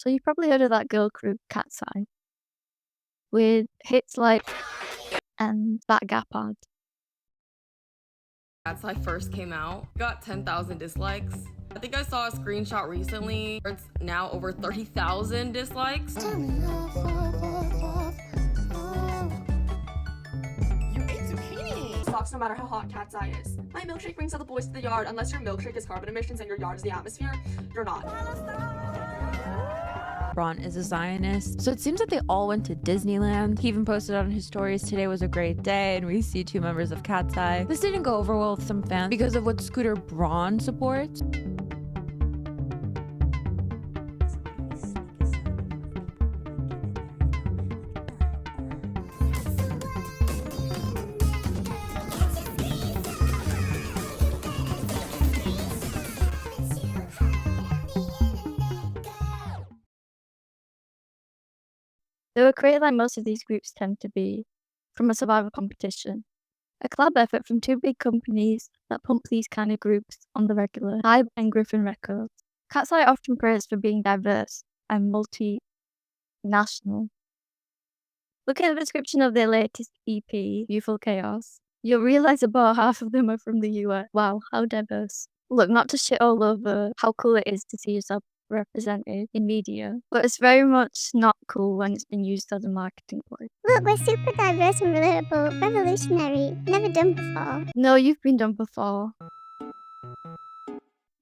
So you've probably heard of that girl group Katseye with hits like and that Gap ad. Katseye first came out, got 10,000 dislikes. I think I saw a screenshot recently where it's now over 30,000 dislikes. You ate zucchini! Sucks no matter how hot Katseye is. My milkshake brings all the boys to the yard. Unless your milkshake is carbon emissions and your yard is the atmosphere, you're not. Braun is a Zionist, so it seems that they all went to Disneyland. He even posted on his stories, "Today was a great day," and we see two members of Katseye. This didn't go over well with some fans because of what Scooter Braun supports. They were created like most of these groups tend to be from a survival competition. A collab effort from two big companies that pump these kind of groups on the regular, Hybe and Griffin Records. Katseye are often praised for being diverse and multinational. Looking at the description of their latest EP, Youthful Chaos, you'll realize about half of them are from the US. Wow, how diverse. Look, not to shit all over how cool it is to see yourself represented in media, but it's very much not cool when it's been used as a marketing ploy. Look, we're super diverse and relatable, revolutionary, never done before. No, you've been done before.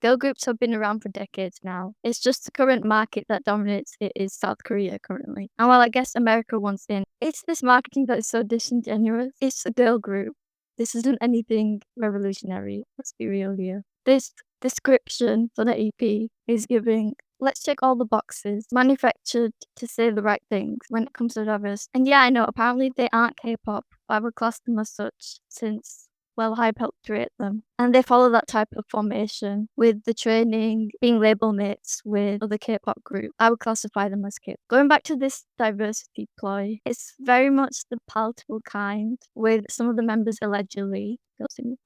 Girl groups have been around for decades now. It's just the current market that dominates it is South Korea currently. And while I guess America wants in, it's this marketing that is so disingenuous. It's a girl group. This isn't anything revolutionary. Let's be real here. This description for the EP is giving, let's check all the boxes, manufactured to say the right things when it comes to diverse. And yeah, I know, apparently they aren't K-pop, but I would class them as such since, well, Hype helped create them. And they follow that type of formation with the training, being label mates with other K-pop groups. I would classify them as K-pop. Going back to this diversity ploy, it's very much the palatable kind, with some of the members allegedly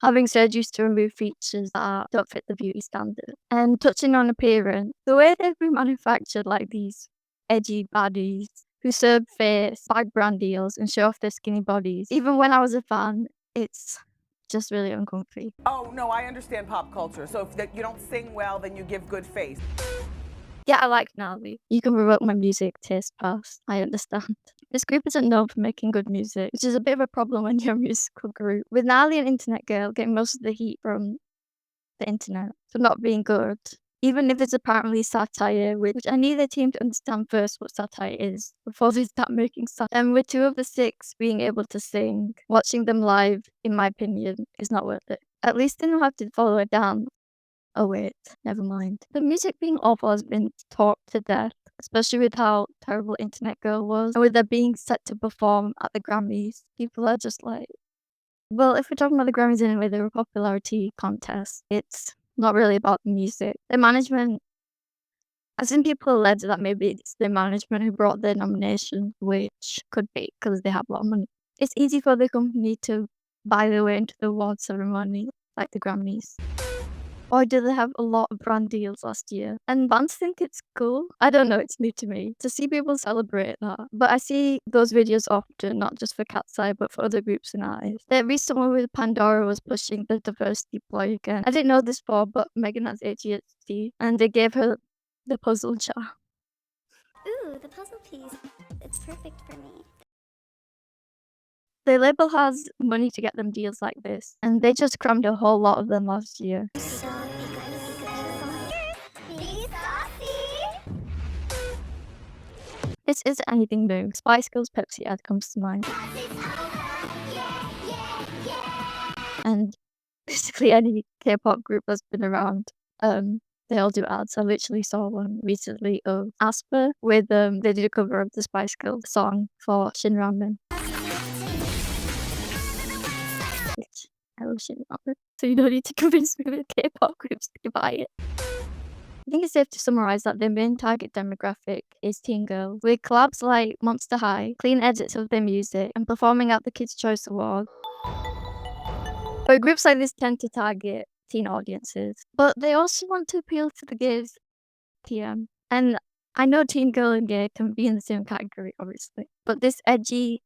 having surgeries to remove features that don't fit the beauty standard. And touching on appearance, the way they've been manufactured like these edgy baddies who serve face, bag brand deals, and show off their skinny bodies. Even when I was a fan, it's just really uncomfy. Oh, no, I understand pop culture. So if you don't sing well, then you give good face. Yeah, I like gnarly. You can revoke my music taste past. I understand. This group isn't known for making good music, which is a bit of a problem when you're a musical group. With gnarly and internet girl getting most of the heat from the internet for not being good, even if it's apparently satire, which I need the team to understand first what satire is before they start making satire. And with two of the six being able to sing, watching them live, in my opinion, is not worth it. At least they don't have to follow it down. Oh wait, never mind. The music being awful has been talked to death, especially with how terrible Internet Girl was, and with her being set to perform at the Grammys. People are just like, well, if we're talking about the Grammys anyway, they're a popularity contest. It's not really about the music. The management, I've seen people allege that maybe it's the management who brought their nomination, which could be because they have a lot of money. It's easy for the company to buy their way into the award ceremony, like the Grammys. Or do they have a lot of brand deals last year? And bands think it's cool. I don't know, it's new to me to see people celebrate that. But I see those videos often, not just for Katseye, but for other groups and artists. The recent one with Pandora was pushing the diversity ploy again. I didn't know this before, but Megan has ADHD, and they gave her the puzzle jar. Ooh, the puzzle piece. It's perfect for me. The label has money to get them deals like this, and they just crammed a whole lot of them last year. So, be saucy! This isn't anything new. Spice Girls Pepsi ad comes to mind. And basically any K-pop group that's been around, they all do ads. I literally saw one recently of Asper with they did a cover of the Spice Girls song for Shin Ramen. Which I love Shin Ramen. So you don't need to convince me with K-pop groups to buy it. I think it's safe to summarize that their main target demographic is teen girls, with collabs like Monster High, clean edits of their music, and performing at the Kids' Choice Awards. But groups like this tend to target teen audiences, but they also want to appeal to the gays TM. And I know teen girl and gay can be in the same category, obviously, but this edgy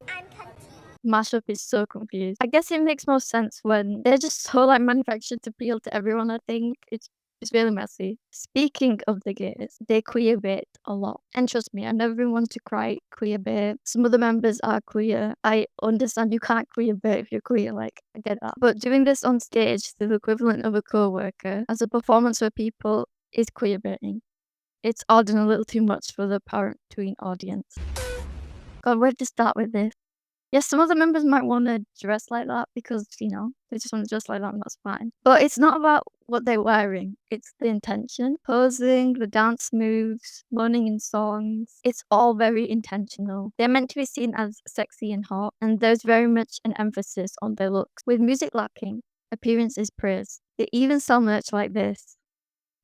mashup is so confused. I guess it makes more sense when they're just so like manufactured to appeal to everyone. I think it's really messy. Speaking of the gays, they queer bait a lot. And trust me, I never been one to cry queer bait. Some of the members are queer. I understand you can't queer bait if you're queer, like, I get that. But doing this on stage to the equivalent of a co-worker as a performance for people is queer baiting. It's odd and a little too much for the parent tween audience. God, where to start with this? Yes, some of the members might want to dress like that because, they just want to dress like that and that's fine. But it's not about what they're wearing, it's the intention. Posing, the dance moves, moaning in songs, it's all very intentional. They're meant to be seen as sexy and hot, and there's very much an emphasis on their looks. With music lacking, appearance is praised. They even sell merch like this.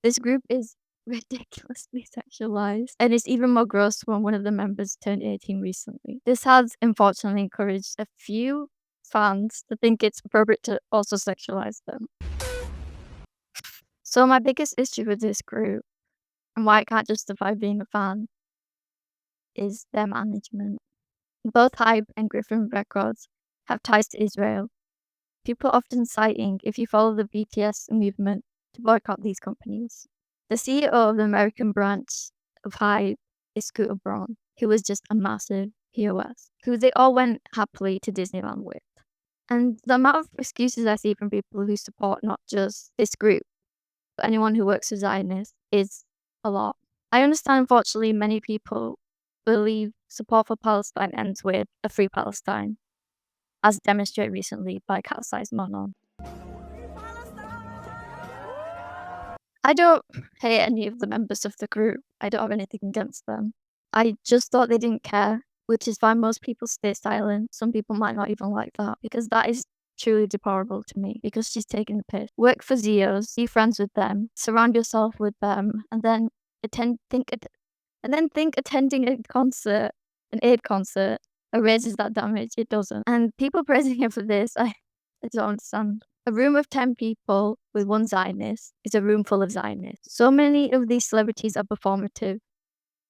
This group is ridiculously sexualized, and it's even more gross when one of the members turned 18 recently. This has unfortunately encouraged a few fans to think it's appropriate to also sexualize them. So my biggest issue with this group, and why I can't justify being a fan, is their management. Both Hybe and Griffin Records have ties to Israel. People often citing, if you follow the BTS movement, to boycott these companies. The CEO of the American branch of Hybe is Scooter Braun, who was just a massive POS, who they all went happily to Disneyland with. And the amount of excuses I see from people who support not just this group, but anyone who works for Zionists is a lot. I understand, unfortunately, many people believe support for Palestine ends with a free Palestine, as demonstrated recently by Katseye's mono. I don't hate any of the members of the group. I don't have anything against them. I just thought they didn't care, which is why most people stay silent. Some people might not even like that, because that is truly deplorable to me, because she's taking the piss. Work for Zeos, be friends with them, surround yourself with them, and then think attending a concert, an aid concert, erases that damage. It doesn't. And people praising her for this, I don't understand. A room of 10 people with one Zionist is a room full of Zionists. So many of these celebrities are performative,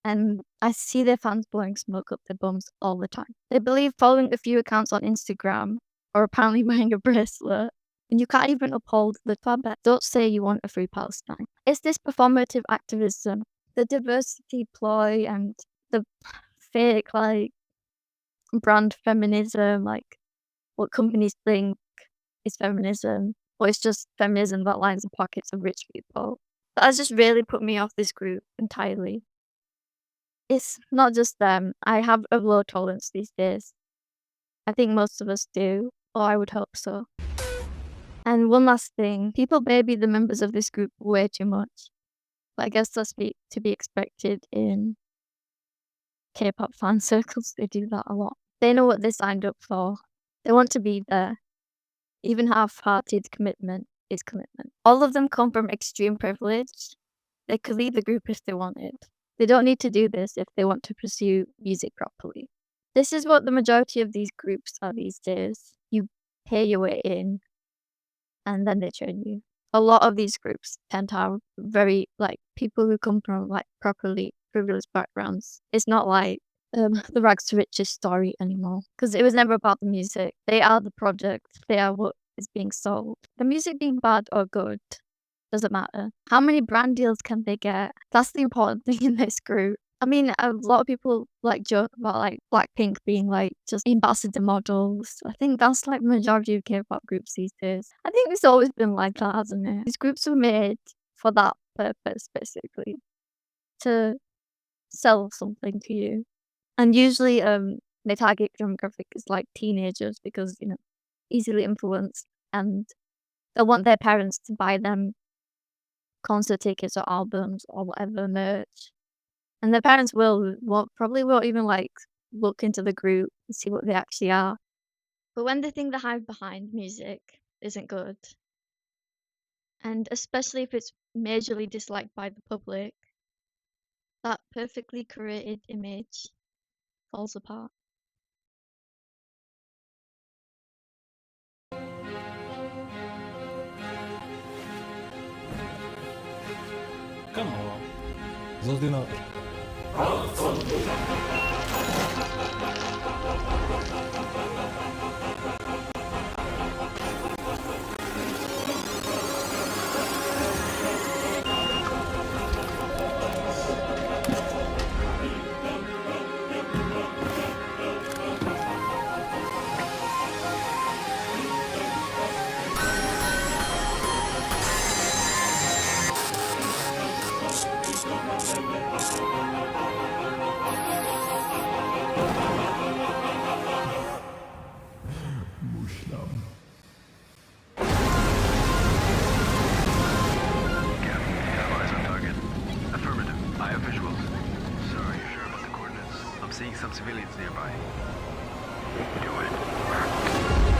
and I see their fans blowing smoke up their bums all the time. They believe following a few accounts on Instagram or apparently wearing a bracelet, and you can't even uphold the Thabet. Don't say you want a free Palestine. It's this performative activism, the diversity ploy, and the fake, brand feminism, what companies think is feminism, or it's just feminism that lines the pockets of rich people. That has just really put me off this group entirely. It's not just them. I have a low tolerance these days. I think most of us do, or I would hope so. And one last thing, people baby the members of this group way too much. But I guess that's to be expected in K-pop fan circles. They do that a lot. They know what they signed up for. They want to be there. Even half-hearted commitment is commitment. All of them come from extreme privilege. They could leave the group if they wanted. They don't need to do this if they want to pursue music properly. This is what the majority of these groups are these days. You pay your way in, and then they train you. A lot of these groups tend to have very, people who come from, properly privileged backgrounds. It's not like the rags to riches story anymore, because it was never about the music. They are the product. They are what is being sold. The music being bad or good doesn't matter. How many brand deals can they get? That's the important thing in this group. I mean, a lot of people joke about Blackpink being just ambassador models. I think that's the majority of K-pop groups these days. I think it's always been like that, hasn't it? These groups were made for that purpose, basically, to sell something to you. And usually, their target demographic is teenagers because, easily influenced, and they want their parents to buy them concert tickets or albums or whatever merch. And their parents probably won't even look into the group and see what they actually are. But when they think the hype behind music isn't good, and especially if it's majorly disliked by the public, that perfectly created image falls apart. Come on. Those do not. Seeing some civilians nearby. Do it.